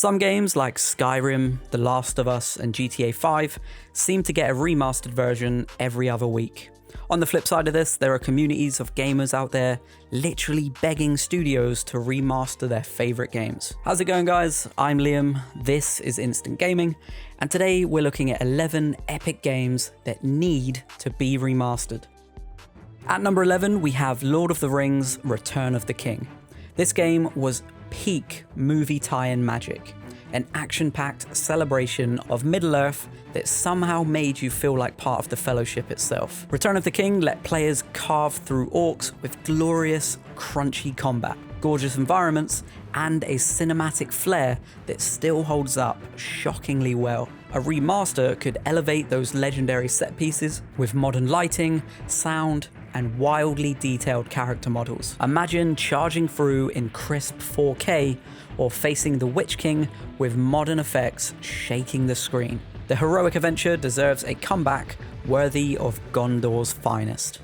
Some games like Skyrim, The Last of Us, and GTA 5 seem to get a remastered version every other week. On the flip side of this, there are communities of gamers out there literally begging studios to remaster their favourite games. How's it going, guys? I'm Liam, this is Instant Gaming, and today we're looking at 11 epic games that need to be remastered. At number 11, we have Lord of the Rings: Return of the King. This game was peak movie tie-in magic, an action-packed celebration of Middle-earth that somehow made you feel like part of the Fellowship itself. Return of the King let players carve through orcs with glorious, crunchy combat, gorgeous environments, and a cinematic flair that still holds up shockingly well. A remaster could elevate those legendary set pieces with modern lighting, sound, and wildly detailed character models. Imagine charging through in crisp 4K or facing the Witch King with modern effects shaking the screen. The heroic adventure deserves a comeback worthy of Gondor's finest.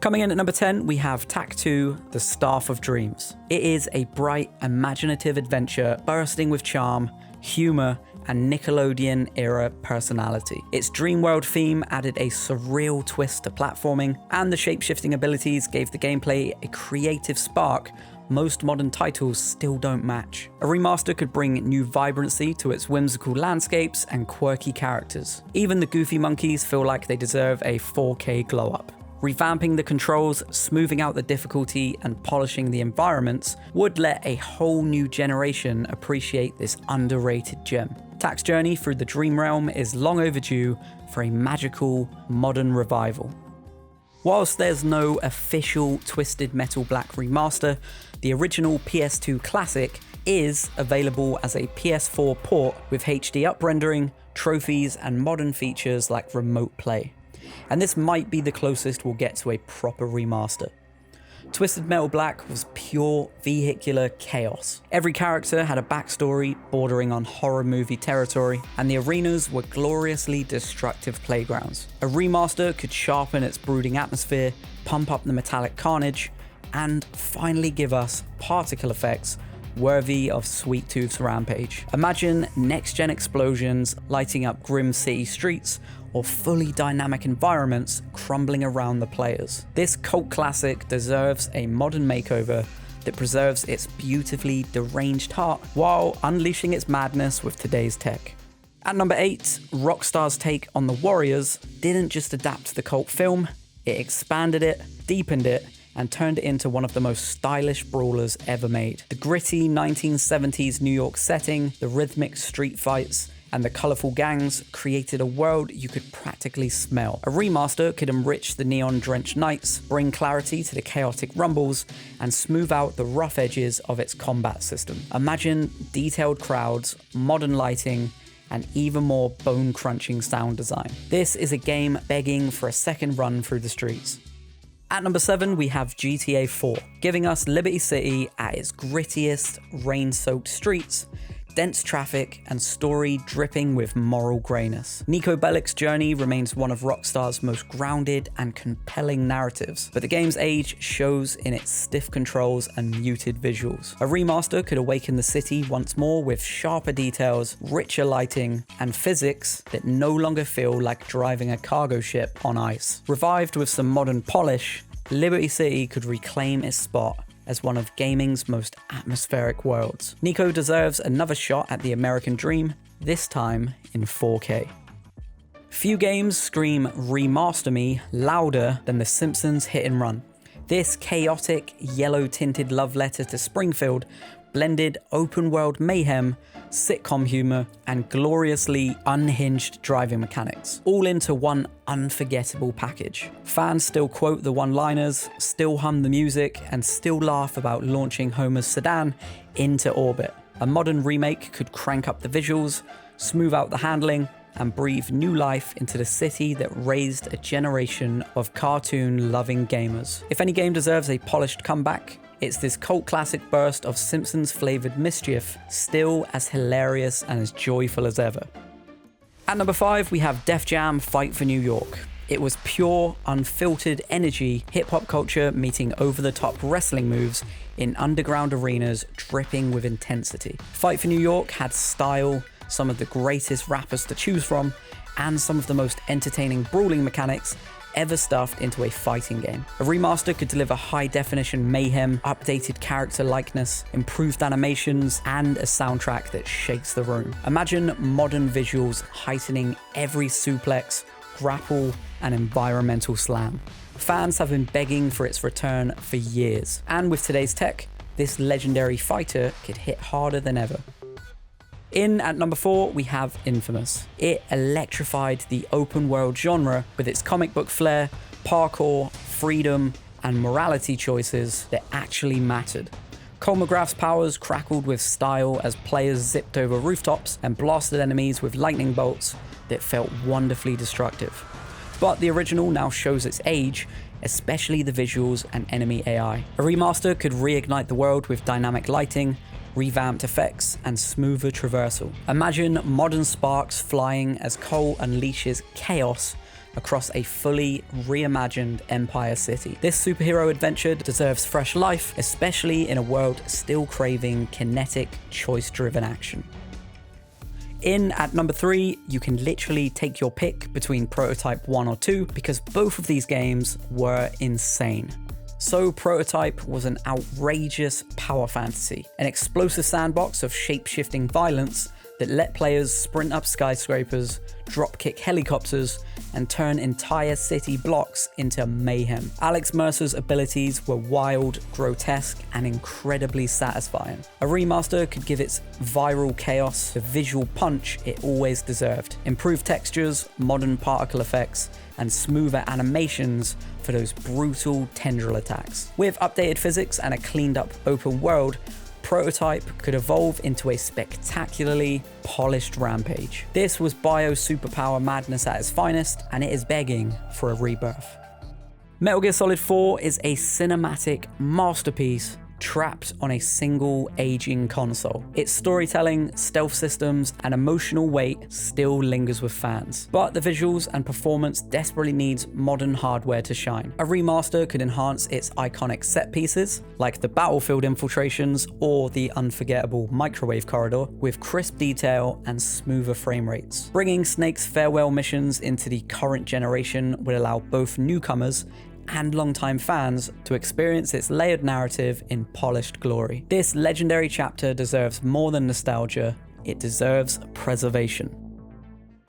Coming in at number 10, we have Tak 2: The Staff of Dreams. It is a bright, imaginative adventure bursting with charm, humor, and Nickelodeon-era personality. Its Dreamworld theme added a surreal twist to platforming, and the shape-shifting abilities gave the gameplay a creative spark most modern titles still don't match. A remaster could bring new vibrancy to its whimsical landscapes and quirky characters. Even the goofy monkeys feel like they deserve a 4K glow-up. Revamping the controls, smoothing out the difficulty, and polishing the environments would let a whole new generation appreciate this underrated gem. Tak's journey through the Dream Realm is long overdue for a magical, modern revival. Whilst there's no official Twisted Metal Black remaster, the original PS2 classic is available as a PS4 port with HD up-rendering, trophies, and modern features like remote play. And this might be the closest we'll get to a proper remaster. Twisted Metal Black was pure vehicular chaos. Every character had a backstory bordering on horror movie territory, and the arenas were gloriously destructive playgrounds. A remaster could sharpen its brooding atmosphere, pump up the metallic carnage, and finally give us particle effects worthy of Sweet Tooth's Rampage. Imagine next-gen explosions lighting up grim city streets, or fully dynamic environments crumbling around the players. This cult classic deserves a modern makeover that preserves its beautifully deranged heart while unleashing its madness with today's tech. At number 8, Rockstar's take on The Warriors didn't just adapt the cult film, it expanded it, deepened it, and turned it into one of the most stylish brawlers ever made. The gritty 1970s New York setting, the rhythmic street fights, and the colourful gangs created a world you could practically smell. A remaster could enrich the neon-drenched nights, bring clarity to the chaotic rumbles, and smooth out the rough edges of its combat system. Imagine detailed crowds, modern lighting, and even more bone-crunching sound design. This is a game begging for a second run through the streets. At number 7, we have GTA 4, giving us Liberty City at its grittiest, rain-soaked streets, dense traffic, and story dripping with moral greyness. Nico Bellic's journey remains one of Rockstar's most grounded and compelling narratives, but the game's age shows in its stiff controls and muted visuals. A remaster could awaken the city once more with sharper details, richer lighting, and physics that no longer feel like driving a cargo ship on ice. Revived with some modern polish, Liberty City could reclaim its spot as one of gaming's most atmospheric worlds. Nico deserves another shot at the American dream, this time in 4K. Few games scream "remaster me" louder than The Simpsons Hit and Run. This chaotic, yellow-tinted love letter to Springfield blended open-world mayhem, sitcom humor, and gloriously unhinged driving mechanics, all into one unforgettable package. Fans still quote the one-liners, still hum the music, and still laugh about launching Homer's sedan into orbit. A modern remake could crank up the visuals, smooth out the handling, and breathe new life into the city that raised a generation of cartoon-loving gamers. If any game deserves a polished comeback, it's this cult classic burst of Simpsons-flavoured mischief, still as hilarious and as joyful as ever. At number 5, we have Def Jam: Fight for New York. It was pure, unfiltered energy, hip-hop culture meeting over-the-top wrestling moves in underground arenas dripping with intensity. Fight for New York had style, some of the greatest rappers to choose from, and some of the most entertaining brawling mechanics ever stuffed into a fighting game. A remaster could deliver high-definition mayhem, updated character likeness, improved animations, and a soundtrack that shakes the room. Imagine modern visuals heightening every suplex, grapple, and environmental slam. Fans have been begging for its return for years, and with today's tech, this legendary fighter could hit harder than ever. In at number 4, we have Infamous. It electrified the open world genre with its comic book flair, parkour, freedom, and morality choices that actually mattered. Cole McGrath's powers crackled with style as players zipped over rooftops and blasted enemies with lightning bolts that felt wonderfully destructive. But the original now shows its age, especially the visuals and enemy AI. A remaster could reignite the world with dynamic lighting, revamped effects, and smoother traversal. Imagine modern sparks flying as Cole unleashes chaos across a fully reimagined Empire City. This superhero adventure deserves fresh life, especially in a world still craving kinetic, choice-driven action. In at number 3, you can literally take your pick between Prototype 1 or 2 because both of these games were insane. So Prototype was an outrageous power fantasy, an explosive sandbox of shape-shifting violence that let players sprint up skyscrapers, drop-kick helicopters, and turn entire city blocks into mayhem. Alex Mercer's abilities were wild, grotesque, and incredibly satisfying. A remaster could give its viral chaos the visual punch it always deserved. Improved textures, modern particle effects, and smoother animations for those brutal tendril attacks. With updated physics and a cleaned up open world, Prototype could evolve into a spectacularly polished rampage. This was Bio superpower madness at its finest, and it is begging for a rebirth. Metal Gear Solid 4 is a cinematic masterpiece trapped on a single aging console. Its storytelling, stealth systems, and emotional weight still lingers with fans, but the visuals and performance desperately needs modern hardware to shine. A remaster could enhance its iconic set pieces, like the battlefield infiltrations or the unforgettable microwave corridor, with crisp detail and smoother frame rates. Bringing Snake's farewell missions into the current generation would allow both newcomers and longtime fans to experience its layered narrative in polished glory. This legendary chapter deserves more than nostalgia, it deserves preservation.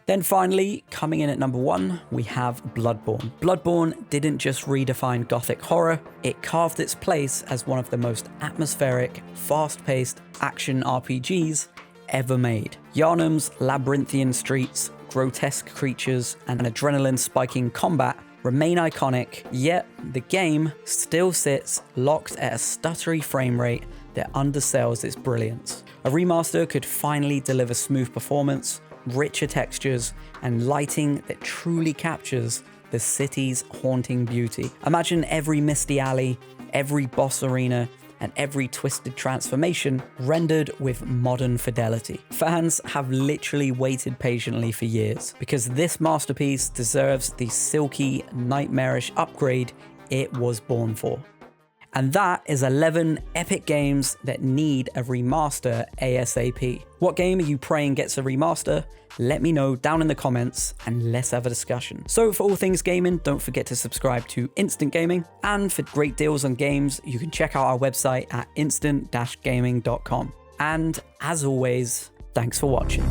Then finally, coming in at number 1, we have Bloodborne. Bloodborne didn't just redefine gothic horror, it carved its place as one of the most atmospheric, fast-paced action RPGs ever made. Yharnam's labyrinthian streets, grotesque creatures, and adrenaline-spiking combat remain iconic, yet the game still sits locked at a stuttery frame rate that undersells its brilliance. A remaster could finally deliver smooth performance, richer textures, and lighting that truly captures the city's haunting beauty. Imagine every misty alley, every boss arena, and every twisted transformation rendered with modern fidelity. Fans have literally waited patiently for years because this masterpiece deserves the silky, nightmarish upgrade it was born for. And that is 11 epic games that need a remaster ASAP. What game are you praying gets a remaster? Let me know down in the comments and let's have a discussion. So for all things gaming, don't forget to subscribe to Instant Gaming, and for great deals on games, you can check out our website at instant-gaming.com. And as always, thanks for watching.